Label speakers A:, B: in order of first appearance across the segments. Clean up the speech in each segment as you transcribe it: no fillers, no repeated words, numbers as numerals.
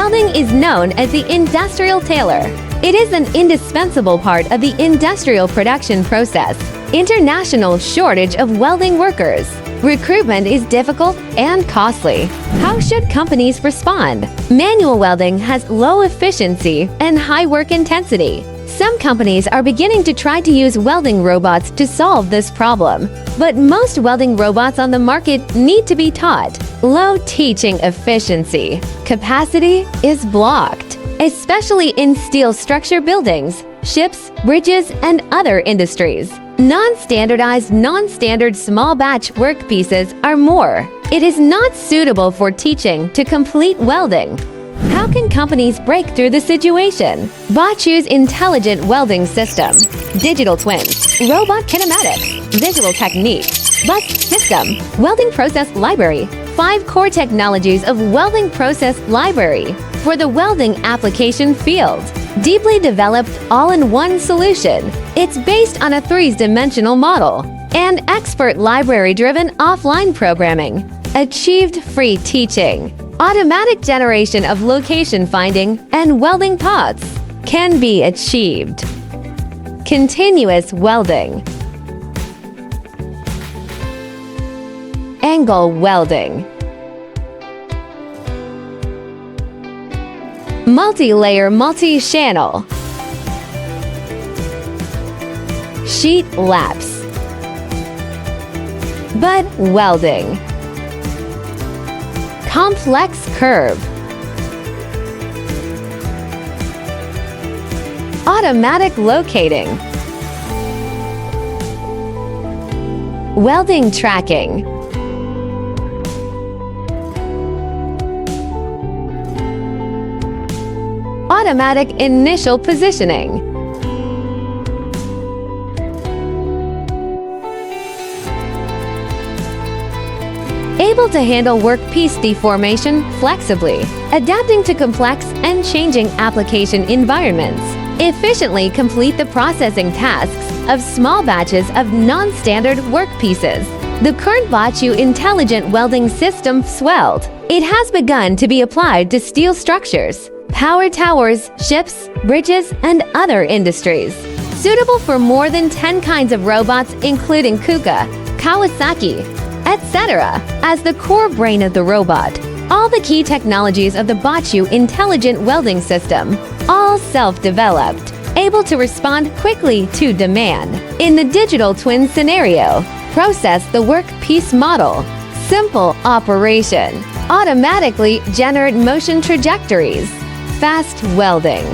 A: Welding is known as the industrial tailor. It is an indispensable part of the industrial production process. International shortage of welding workers. Recruitment is difficult and costly. How should companies respond? Manual welding has low efficiency and high work intensity. Some companies are beginning to try to use welding robots to solve this problem, but most welding robots on the market need to be taught. Low teaching efficiency. Capacity is blocked, especially in steel structure buildings, ships, bridges, and other industries. Non-standard small batch workpieces are more. It is not suitable for teaching to complete welding. How can companies break through the situation? BOCHU's intelligent welding system, digital twins, robot kinematics, visual technique, bus system, welding process library. 5 core technologies of welding process library for the welding application field. Deeply developed all-in-one solution. It's based on a 3-dimensional model and expert library-driven offline programming. Achieved free teaching. Automatic generation of location finding and welding paths can be achieved. Continuous welding. Angle welding. Multi-layer multi-channel. Sheet laps. Butt welding. Complex curve. Automatic locating. Welding tracking. Automatic initial positioning. Able to handle workpiece deformation flexibly, adapting to complex and changing application environments. Efficiently complete the processing tasks of small batches of non-standard workpieces. The current BOCHU intelligent welding system SWELD. It has begun to be applied to steel structures, power towers, ships, bridges, and other industries. Suitable for more than 10 kinds of robots including KUKA, Kawasaki, etc. as the core brain of the robot. All the key technologies of the BOCHU intelligent welding system, all self-developed, able to respond quickly to demand. In the digital twin scenario, process the workpiece model, simple operation, automatically generate motion trajectories, fast welding.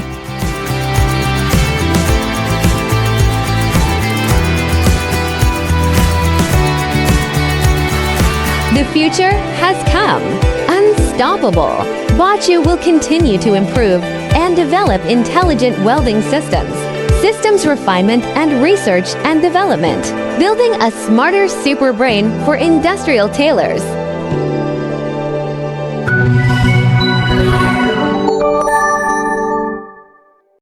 A: The future has come. Unstoppable. BOCHU will continue to improve and develop intelligent welding systems refinement and research and development, building a smarter super brain for industrial tailors.